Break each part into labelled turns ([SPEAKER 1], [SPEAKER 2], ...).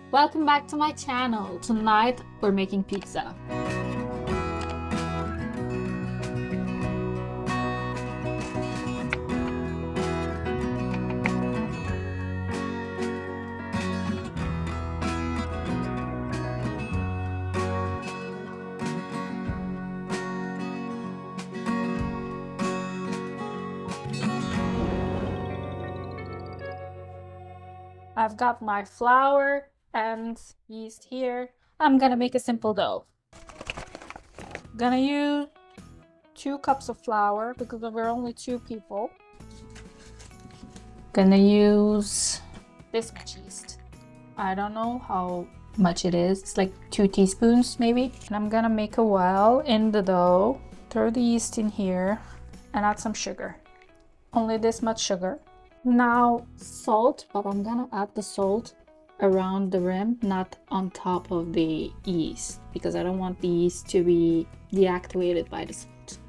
[SPEAKER 1] Welcome back to my channel. Tonight we're making pizza. I've got my flour and yeast here. I'm gonna make a simple dough. Gonna use 2 cups of flour because we're only 2 people. Gonna use this much yeast. I don't know how much it is. It's like 2 teaspoons maybe. And I'm gonna make a well in the dough. Throw the yeast in here and add some sugar. Only this much sugar. Now salt, but I'm gonna add the salt around the rim, not on top of the yeast, because I don't want the yeast to be deactivated by the salt.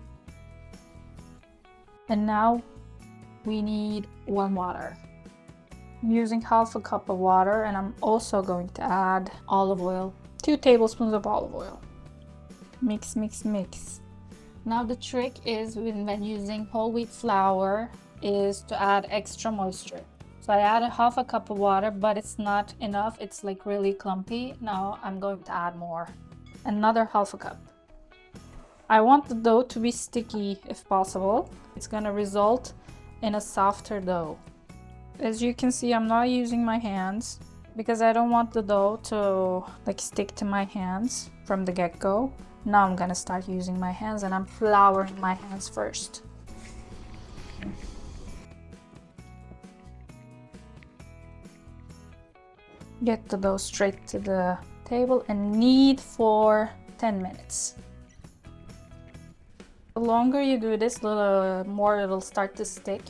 [SPEAKER 1] And now we need warm water. I'm using half a cup of water, and I'm also going to add olive oil, 2 tablespoons of olive oil. Mix, mix, mix. Now the trick is when using whole wheat flour is to add extra moisture. So I added half a cup of water, but it's not enough. It's like really clumpy. Now I'm going to add more. Another half a cup. I want the dough to be sticky if possible. It's gonna result in a softer dough. As you can see, I'm not using my hands because I don't want the dough to like stick to my hands from the get-go. Now I'm gonna start using my hands, and I'm flouring my hands first. Get the dough straight to the table and knead for 10 minutes. The longer you do this, the more it'll start to stick.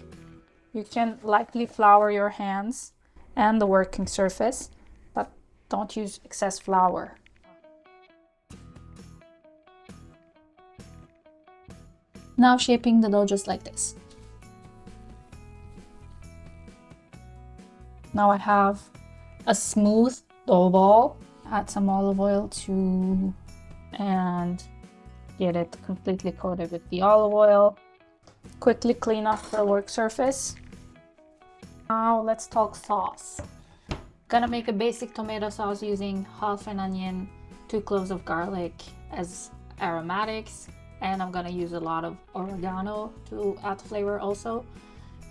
[SPEAKER 1] You can lightly flour your hands and the working surface, but don't use excess flour. Now shaping the dough just like this. Now I have a smooth dough ball. Add some olive oil to and get it completely coated with the olive oil. Quickly clean off the work surface. Now let's talk sauce. Gonna make a basic tomato sauce using half an onion, 2 cloves of garlic as aromatics, and I'm gonna use a lot of oregano to add flavor also.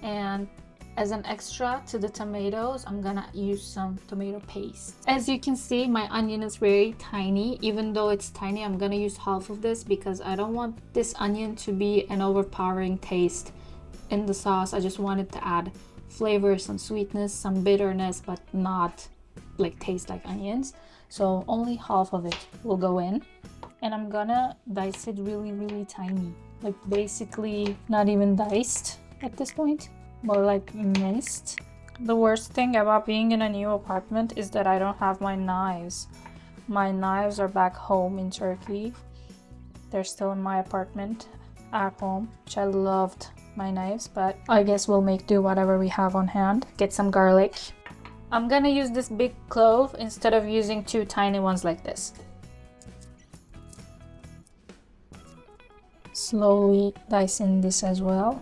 [SPEAKER 1] And as an extra to the tomatoes, I'm gonna use some tomato paste. As you can see, my onion is very tiny. Even though it's tiny, I'm gonna use half of this because I don't want this onion to be an overpowering taste in the sauce. I just wanted to add flavor, some sweetness, some bitterness, but not like taste like onions. So only half of it will go in. And I'm gonna dice it really, really tiny. Like basically not even diced at this point. More like minced. The worst thing about being in a new apartment is that I don't have my knives. My knives are back home in Turkey. They're still in my apartment at home, which I loved my knives, but I guess we'll make do whatever we have on hand. Get some garlic. I'm gonna use this big clove instead of using 2 tiny ones like this. Slowly dicing this as well.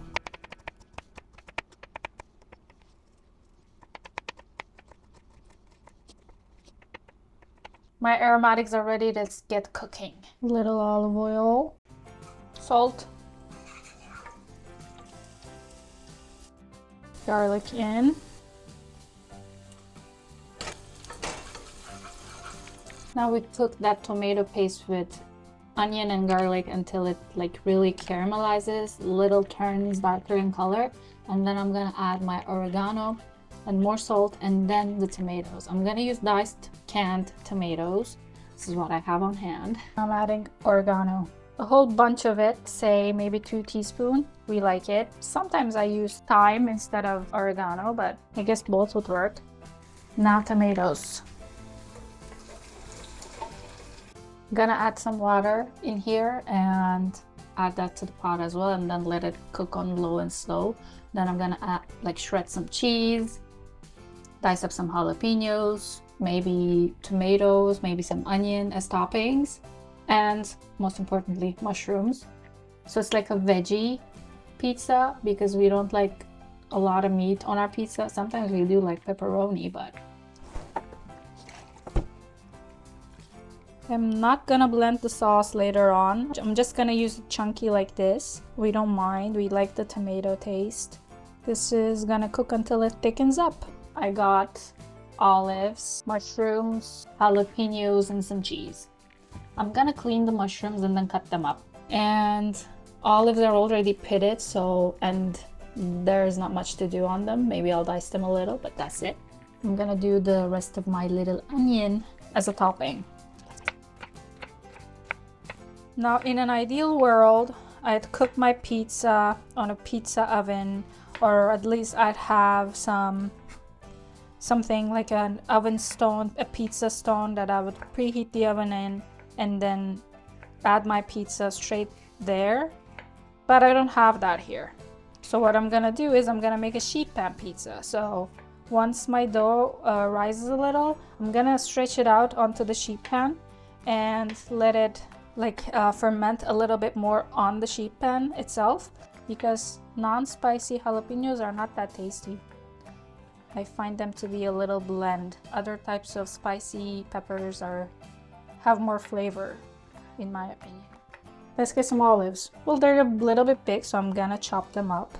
[SPEAKER 1] My aromatics are ready. Let's get cooking. Little olive oil, salt, garlic in. Now we cook that tomato paste with onion and garlic until it like really caramelizes, little turns darker in color, and then I'm gonna add my oregano and more salt, and then the tomatoes. I'm gonna use diced canned tomatoes. This is what I have on hand. I'm adding oregano, a whole bunch of it, say maybe 2 teaspoons. We like it. Sometimes I use thyme instead of oregano, but I guess both would work. Now tomatoes. Gonna add some water in here and add that to the pot as well, and then let it cook on low and slow. Then I'm gonna add, like, shred some cheese, dice up some jalapenos, maybe tomatoes, maybe some onion as toppings, and most importantly, mushrooms. So it's like a veggie pizza because we don't like a lot of meat on our pizza. Sometimes we do like pepperoni, but I'm not gonna blend the sauce later on. I'm just gonna use it chunky like this. We don't mind, we like the tomato taste. This is gonna cook until it thickens up. I got olives, mushrooms, jalapenos, and some cheese. I'm gonna clean the mushrooms and then cut them up. And olives are already pitted, and there's not much to do on them. Maybe I'll dice them a little, but that's it. I'm gonna do the rest of my little onion as a topping. Now, in an ideal world, I'd cook my pizza on a pizza oven, or at least I'd have something like an oven stone, a pizza stone that I would preheat the oven in and then add my pizza straight there. But I don't have that here. So what I'm gonna do is I'm gonna make a sheet pan pizza. So once my dough rises a little, I'm gonna stretch it out onto the sheet pan and let it ferment a little bit more on the sheet pan itself, because non-spicy jalapenos are not that tasty. I find them to be a little bland. Other types of spicy peppers have more flavor, in my opinion. Let's get some olives. Well, they're a little bit big, so I'm gonna chop them up.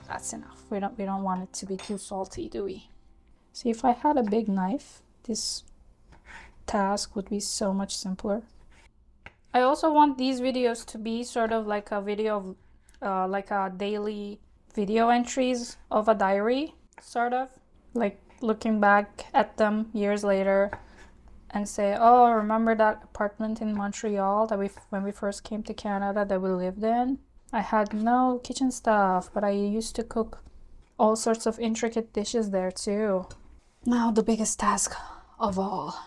[SPEAKER 1] That's enough. We don't want it to be too salty, do we? See, if I had a big knife, this task would be so much simpler. I also want these videos to be sort of like a video of like a daily video entries of a diary, sort of like looking back at them years later and say, oh, remember that apartment in Montreal that when we first came to Canada that we lived in? I had no kitchen stuff, but I used to cook all sorts of intricate dishes there too. Now the biggest task of all.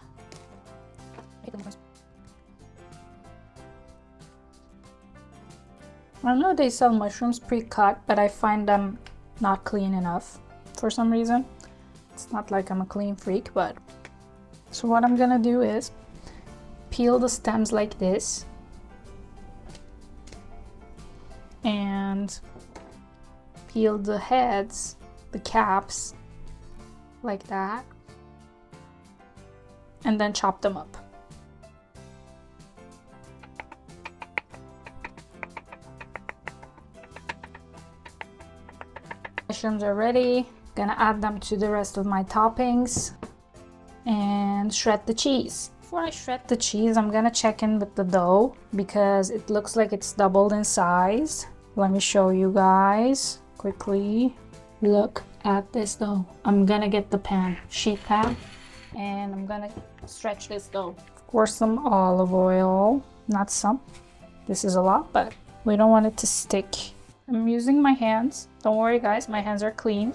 [SPEAKER 1] I know they sell mushrooms pre-cut, but I find them not clean enough for some reason. It's not like I'm a clean freak, but... So what I'm gonna do is peel the stems like this and peel the heads, the caps, like that, and then chop them up. Mushrooms are ready. Gonna add them to the rest of my toppings and shred the cheese. Before I shred the cheese, I'm gonna check in with the dough because it looks like it's doubled in size. Let me show you guys quickly. Look at this dough. I'm gonna get the pan, sheet pan, and I'm gonna stretch this dough. Of course, some olive oil, not some. This is a lot, but we don't want it to stick. I'm using my hands. Don't worry guys, my hands are clean.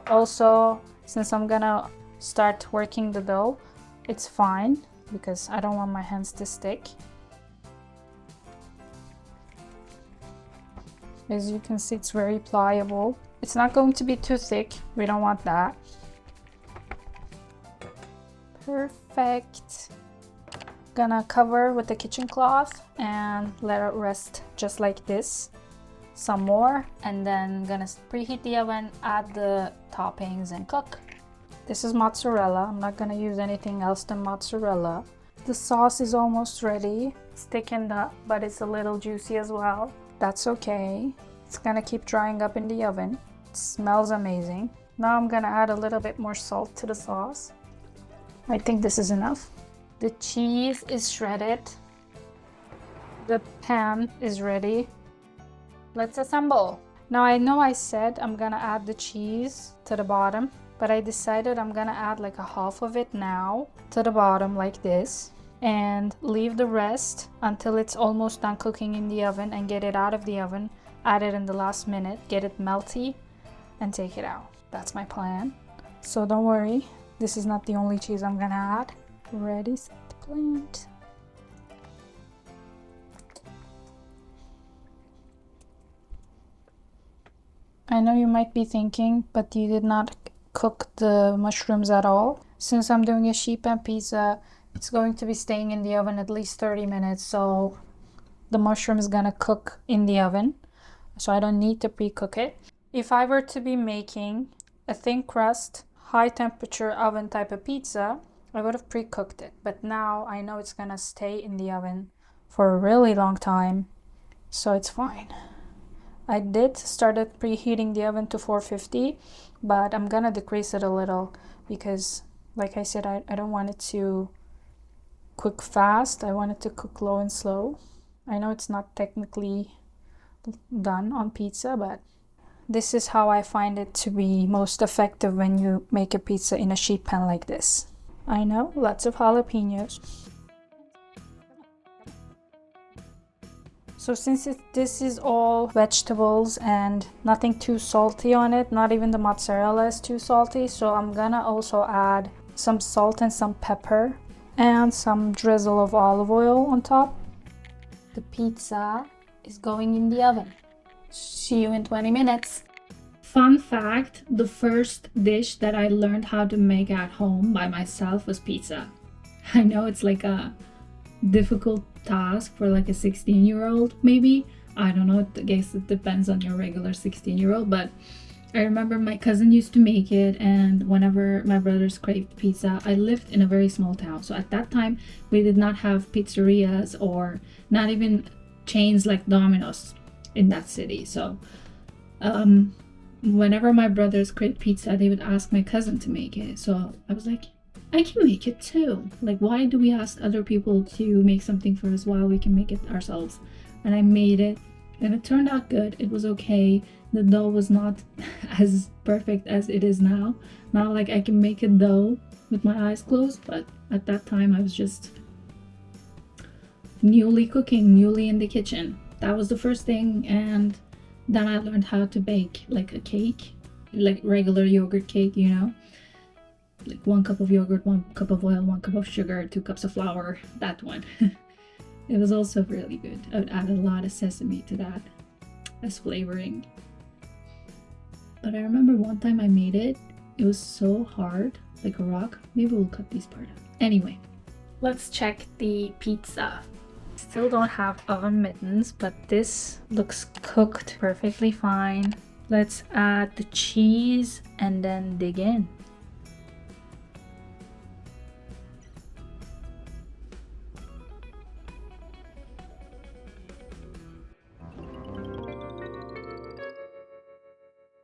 [SPEAKER 1] Also, since I'm gonna start working the dough, it's fine because I don't want my hands to stick. As you can see, it's very pliable. It's not going to be too thick. We don't want that. Perfect. Gonna cover with the kitchen cloth and let it rest just like this. Some more, and then gonna preheat the oven, add the toppings, and cook. This is mozzarella. I'm not gonna use anything else than mozzarella. The sauce is almost ready. It's thickened up, but it's a little juicy as well. That's okay. It's gonna keep drying up in the oven. It smells amazing. Now I'm gonna add a little bit more salt to the sauce. I think this is enough. The cheese is shredded. The pan is ready. Let's assemble. Now I know I said I'm gonna add the cheese to the bottom, but I decided I'm gonna add like a half of it now to the bottom like this and leave the rest until it's almost done cooking in the oven and get it out of the oven, add it in the last minute, get it melty and take it out. That's my plan. So don't worry, this is not the only cheese I'm gonna add. Ready, set, plant. I know you might be thinking, but you did not cook the mushrooms at all. Since I'm doing a sheet pan pizza, it's going to be staying in the oven at least 30 minutes, so the mushroom is gonna cook in the oven, so I don't need to pre-cook it. If I were to be making a thin crust, high temperature oven type of pizza, I would have pre-cooked it, but now I know it's gonna stay in the oven for a really long time, so it's fine. I did started preheating the oven to 450, but I'm gonna decrease it a little because, like I said, I don't want it to cook fast. I want it to cook low and slow. I know it's not technically done on pizza, but this is how I find it to be most effective when you make a pizza in a sheet pan like this. I know, lots of jalapenos. So since this is all vegetables and nothing too salty on it, not even the mozzarella is too salty, so I'm gonna also add some salt and some pepper and some drizzle of olive oil on top. The pizza is going in the oven. See you in 20 minutes. Fun fact, the first dish that I learned how to make at home by myself was pizza. I know it's like a difficult task for like a 16-year-old maybe. I don't know, I guess it depends on your regular 16-year-old, but I remember my cousin used to make it, and whenever my brothers craved pizza, I lived in a very small town, so at that time we did not have pizzerias or not even chains like Domino's in that city. So whenever my brothers craved pizza, they would ask my cousin to make it. So I was like, I can make it too. Like, why do we ask other people to make something for us while we can make it ourselves? And I made it, and it turned out good. It was okay. The dough was not as perfect as it is now. Now, like, I can make a dough with my eyes closed, but at that time I was just newly cooking, newly in the kitchen. That was the first thing, and then I learned how to bake like a cake, like regular yogurt cake, you know, like 1 cup of yogurt, 1 cup of oil, 1 cup of sugar, 2 cups of flour, that one. It was also really good. I would add a lot of sesame to that as flavoring. But I remember one time I made it, it was so hard, like a rock. Maybe we'll cut these part out. Anyway, let's check the pizza. Still don't have oven mittens, but this looks cooked perfectly fine. Let's add the cheese and then dig in.